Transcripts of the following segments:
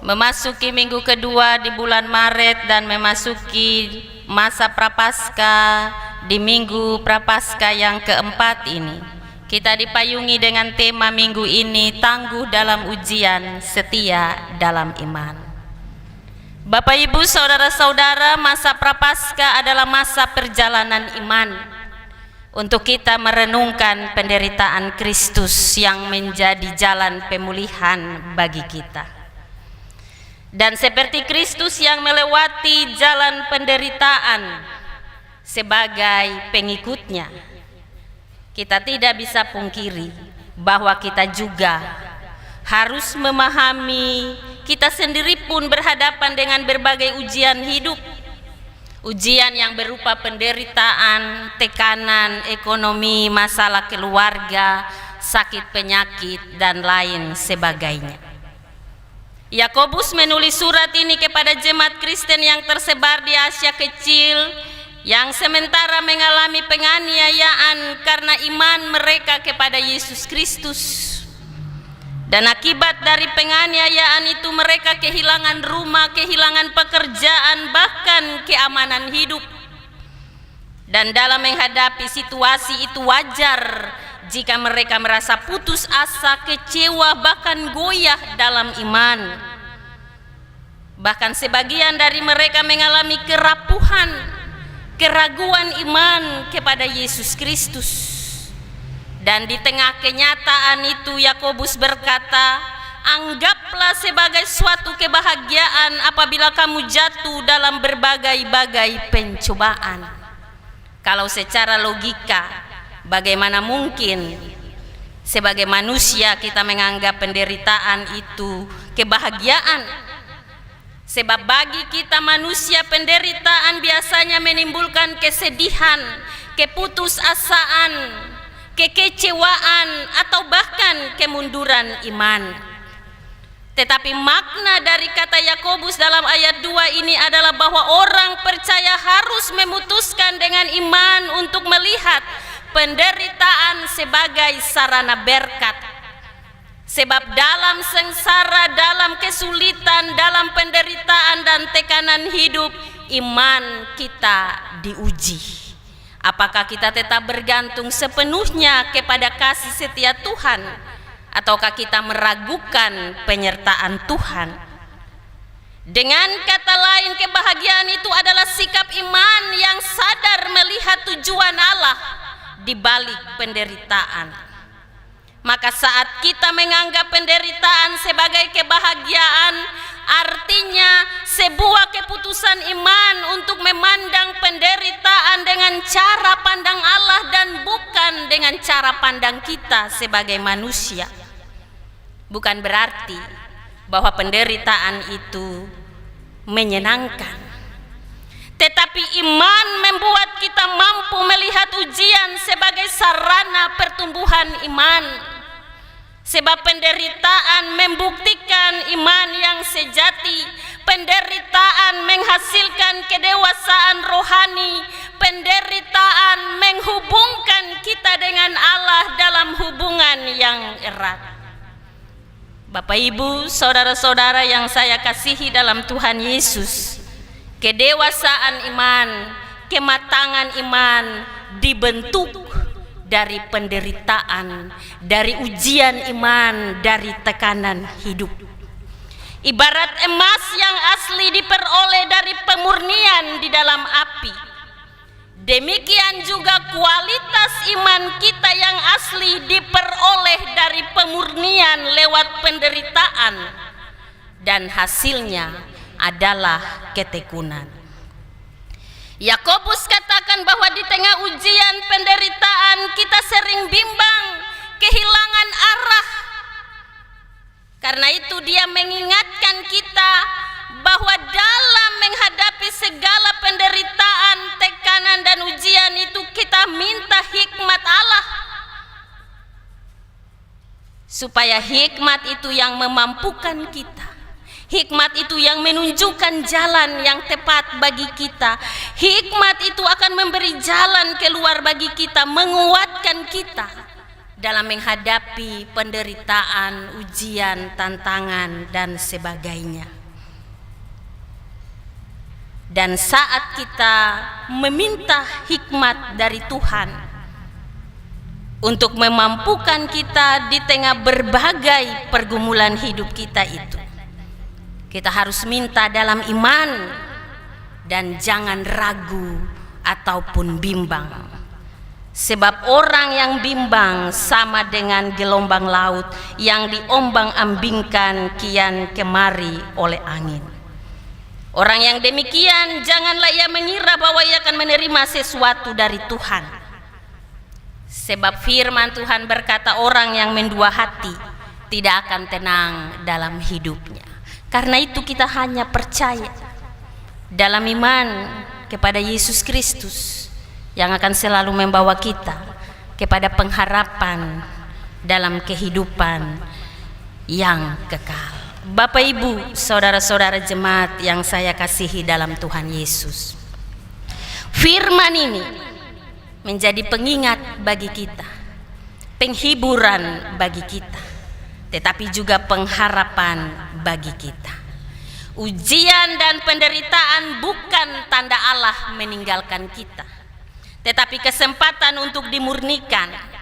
memasuki minggu kedua di bulan Maret dan memasuki masa Prapaskah di minggu Prapaskah yang keempat ini, kita dipayungi dengan tema minggu ini, tangguh dalam ujian, setia dalam iman. Bapak Ibu, saudara-saudara, masa Prapaskah adalah masa perjalanan iman untuk kita merenungkan penderitaan Kristus yang menjadi jalan pemulihan bagi kita. Dan seperti Kristus yang melewati jalan penderitaan sebagai pengikutnya, kita tidak bisa pungkiri bahwa kita juga harus memahami kita sendiri pun berhadapan dengan berbagai ujian hidup. Ujian yang berupa penderitaan, tekanan ekonomi, masalah keluarga, sakit penyakit, dan lain sebagainya. Yakobus menulis surat ini kepada jemaat Kristen yang tersebar di Asia Kecil yang sementara mengalami penganiayaan karena iman mereka kepada Yesus Kristus. Dan akibat dari penganiayaan itu mereka kehilangan rumah, kehilangan pekerjaan, bahkan keamanan hidup. Dan dalam menghadapi situasi itu wajar jika mereka merasa putus asa, kecewa, bahkan goyah dalam iman. Bahkan sebagian dari mereka mengalami kerapuhan, keraguan iman kepada Yesus Kristus. Dan di tengah kenyataan itu Yakobus berkata, anggaplah sebagai suatu kebahagiaan apabila kamu jatuh dalam berbagai-bagai pencobaan. Kalau secara logika, bagaimana mungkin sebagai manusia kita menganggap penderitaan itu kebahagiaan? Sebab bagi kita manusia penderitaan biasanya menimbulkan kesedihan, keputusasaan, kekecewaan, atau bahkan kemunduran iman. Tetapi makna dari kata Yakobus dalam ayat 2 ini adalah bahwa orang percaya harus memutuskan dengan iman untuk melihat penderitaan sebagai sarana berkat. Sebab dalam sengsara, dalam kesulitan, dalam penderitaan dan tekanan hidup, iman kita diuji. Apakah kita tetap bergantung sepenuhnya kepada kasih setia Tuhan, ataukah kita meragukan penyertaan Tuhan? Dengan kata lain, kebahagiaan itu adalah sikap iman yang sadar melihat tujuan Allah di balik penderitaan. Maka saat kita menganggap penderitaan sebagai kebahagiaan, artinya sebuah keputusan iman untuk memandang penderitaan dengan cara pandang Allah dan bukan dengan cara pandang kita sebagai manusia. Bukan berarti bahwa penderitaan itu menyenangkan, tetapi iman membuat kita mampu melihat ujian sebagai sarana pertumbuhan iman. Sebab penderitaan membuktikan iman yang sejati. Penderitaan menghasilkan kedewasaan rohani. Penderitaan menghubungkan kita dengan Allah dalam hubungan yang erat. Bapak Ibu, saudara-saudara yang saya kasihi dalam Tuhan Yesus, kedewasaan iman, kematangan iman dibentuk dari penderitaan, dari ujian iman, dari tekanan hidup. Ibarat emas yang asli diperoleh dari pemurnian di dalam api, demikian juga kualitas iman kita yang asli diperoleh dari pemurnian lewat penderitaan, dan hasilnya adalah ketekunan. Yakobus katakan bahwa di tengah ujian penderitaan kita sering bimbang, kehilangan arah. Karena itu dia mengingatkan kita bahwa dalam menghadapi segala penderitaan, tekanan, dan ujian itu kita minta hikmat Allah, supaya hikmat itu yang memampukan kita. Hikmat itu yang menunjukkan jalan yang tepat bagi kita. Hikmat itu akan memberi jalan keluar bagi kita, menguatkan kita dalam menghadapi penderitaan, ujian, tantangan, dan sebagainya. Dan saat kita meminta hikmat dari Tuhan untuk memampukan kita di tengah berbagai pergumulan hidup kita itu, kita harus minta dalam iman dan jangan ragu ataupun bimbang. Sebab orang yang bimbang sama dengan gelombang laut yang diombang-ambingkan kian kemari oleh angin. Orang yang demikian janganlah ia mengira bahwa ia akan menerima sesuatu dari Tuhan. Sebab firman Tuhan berkata, orang yang mendua hati tidak akan tenang dalam hidupnya. Karena itu kita hanya percaya dalam iman kepada Yesus Kristus yang akan selalu membawa kita kepada pengharapan dalam kehidupan yang kekal. Bapak Ibu, saudara-saudara jemaat yang saya kasihi dalam Tuhan Yesus, firman ini menjadi pengingat bagi kita, penghiburan bagi kita, tetapi juga pengharapan bagi kita. Ujian dan penderitaan bukan tanda Allah meninggalkan kita, tetapi kesempatan untuk dimurnikan.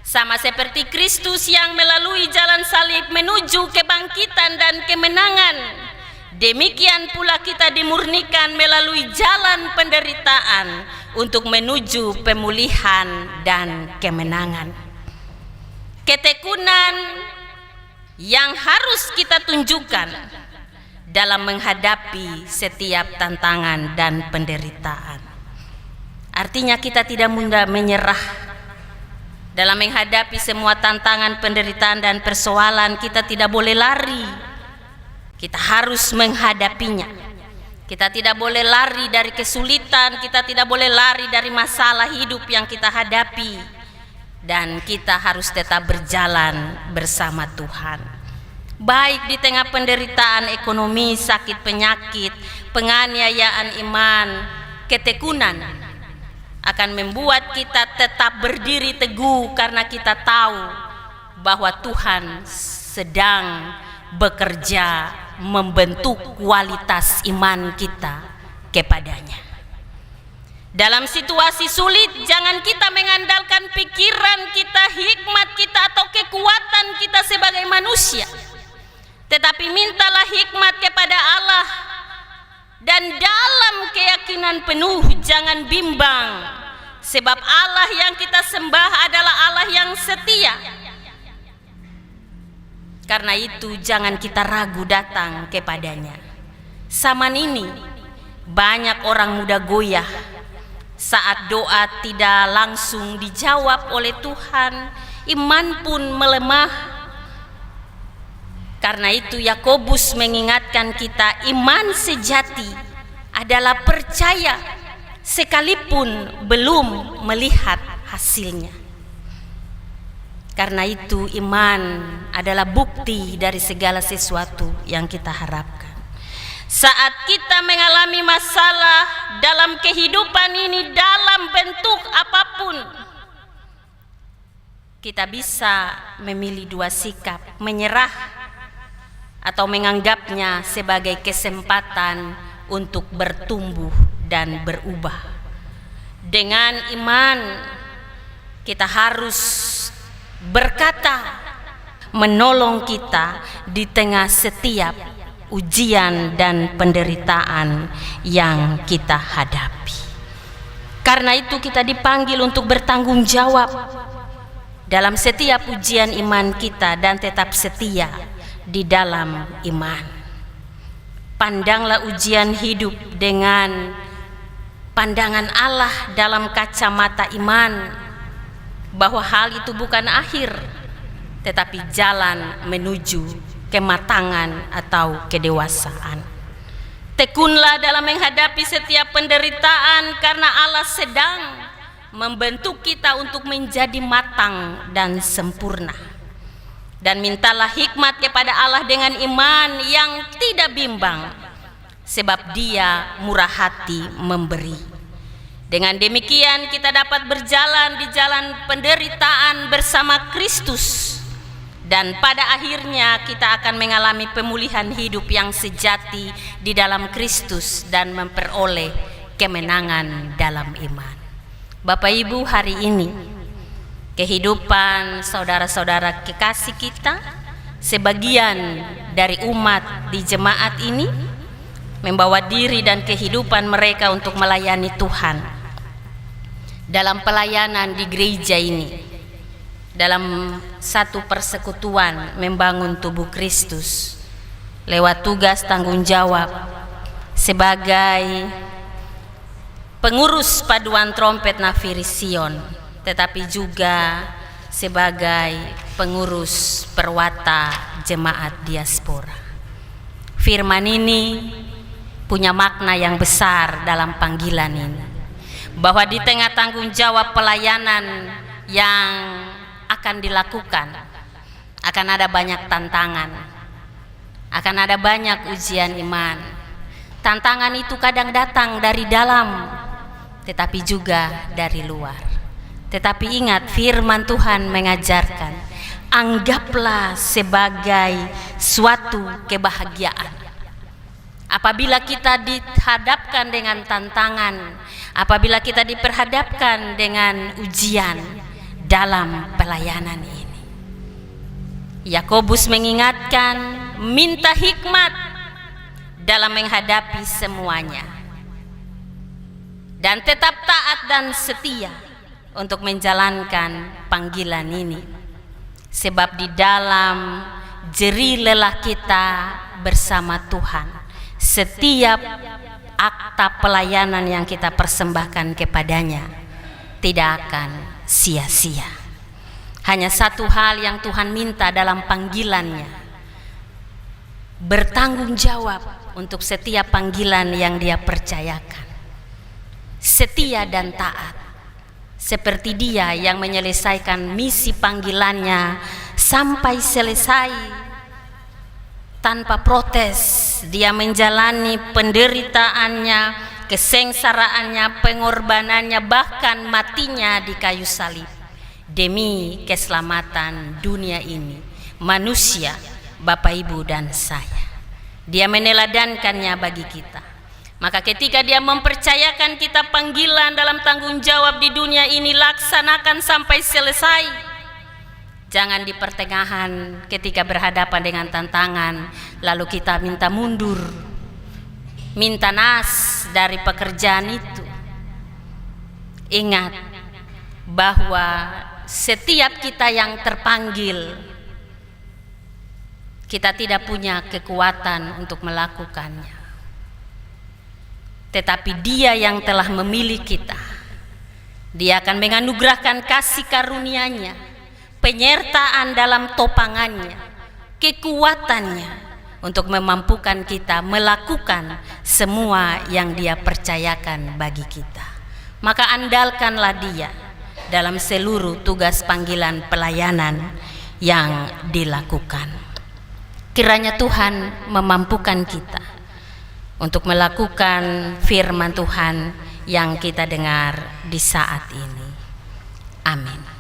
Sama seperti Kristus yang melalui jalan salib menuju kebangkitan dan kemenangan, demikian pula kita dimurnikan melalui jalan penderitaan untuk menuju pemulihan dan kemenangan. Ketekunan yang harus kita tunjukkan dalam menghadapi setiap tantangan dan penderitaan. Artinya kita tidak mudah menyerah. Dalam menghadapi semua tantangan, penderitaan dan persoalan, kita tidak boleh lari. Kita harus menghadapinya. Kita tidak boleh lari dari kesulitan, kita tidak boleh lari dari masalah hidup yang kita hadapi. Dan kita harus tetap berjalan bersama Tuhan. Baik di tengah penderitaan ekonomi, sakit penyakit, penganiayaan iman, ketekunan akan membuat kita tetap berdiri teguh karena kita tahu bahwa Tuhan sedang bekerja membentuk kualitas iman kita kepadanya. Dalam situasi sulit, jangan kita mengandalkan pikiran kita, hikmat kita atau kekuatan kita sebagai manusia, tetapi mintalah hikmat kepada Allah. Dan dalam keyakinan penuh jangan bimbang, sebab Allah yang kita sembah adalah Allah yang setia. Karena itu jangan kita ragu datang kepadanya. Zaman ini banyak orang muda goyah saat doa tidak langsung dijawab oleh Tuhan, iman pun melemah. Karena itu Yakobus mengingatkan kita, iman sejati adalah percaya sekalipun belum melihat hasilnya. Karena itu iman adalah bukti dari segala sesuatu yang kita harapkan. Saat kita mengalami masalah dalam kehidupan ini dalam bentuk apapun, kita bisa memilih dua sikap, menyerah atau menganggapnya sebagai kesempatan untuk bertumbuh dan berubah. Dengan iman kita harus berkata, menolong kita di tengah setiap ujian dan penderitaan yang kita hadapi. Karena itu kita dipanggil untuk bertanggung jawab dalam setiap ujian iman kita dan tetap setia di dalam iman. Pandanglah ujian hidup dengan pandangan Allah dalam kacamata iman, bahwa hal itu bukan akhir, tetapi jalan menuju kematangan atau kedewasaan. Tekunlah dalam menghadapi setiap penderitaan, karena Allah sedang membentuk kita untuk menjadi matang dan sempurna. Dan mintalah hikmat kepada Allah dengan iman yang tidak bimbang, sebab Dia murah hati memberi. Dengan demikian kita dapat berjalan di jalan penderitaan bersama Kristus dan pada akhirnya kita akan mengalami pemulihan hidup yang sejati di dalam Kristus dan memperoleh kemenangan dalam iman. Bapak Ibu, hari ini kehidupan saudara-saudara kekasih kita, sebagian dari umat di jemaat ini membawa diri dan kehidupan mereka untuk melayani Tuhan dalam pelayanan di gereja ini, dalam satu persekutuan membangun tubuh Kristus lewat tugas tanggung jawab sebagai pengurus paduan trompet Nafiri Sion, tetapi juga sebagai pengurus perwata jemaat diaspora. Firman ini punya makna yang besar dalam panggilan ini, bahwa di tengah tanggung jawab pelayanan yang akan dilakukan, akan ada banyak tantangan, akan ada banyak ujian iman. Tantangan itu kadang datang dari dalam, tetapi juga dari luar. Tetapi ingat, firman Tuhan mengajarkan, anggaplah sebagai suatu kebahagiaan apabila kita dihadapkan dengan tantangan, apabila kita diperhadapkan dengan ujian dalam pelayanan ini. Yakobus mengingatkan, minta hikmat dalam menghadapi semuanya, dan tetap taat dan setia untuk menjalankan panggilan ini, sebab di dalam jerih lelah kita bersama Tuhan, setiap akta pelayanan yang kita persembahkan kepadanya tidak akan sia-sia. Hanya satu hal yang Tuhan minta dalam panggilannya, bertanggung jawab untuk setiap panggilan yang Dia percayakan, setia dan taat, seperti Dia yang menyelesaikan misi panggilannya sampai selesai tanpa protes. Dia menjalani penderitaannya, kesengsaraannya, pengorbanannya, bahkan matinya di kayu salib demi keselamatan dunia ini, manusia, Bapak Ibu dan saya. Dia meneladankannya bagi kita. Maka ketika Dia mempercayakan kita panggilan dalam tanggung jawab di dunia ini, laksanakan sampai selesai. Jangan di pertengahan ketika berhadapan dengan tantangan lalu kita minta mundur, minta nas dari pekerjaan itu. Ingat bahwa setiap kita yang terpanggil, kita tidak punya kekuatan untuk melakukannya, tetapi Dia yang telah memilih kita. Dia akan menganugerahkan kasih karunia-Nya, penyertaan dalam topangannya, kekuatannya untuk memampukan kita melakukan semua yang Dia percayakan bagi kita. Maka andalkanlah Dia dalam seluruh tugas panggilan pelayanan yang dilakukan. Kiranya Tuhan memampukan kita untuk melakukan firman Tuhan yang kita dengar di saat ini. Amin.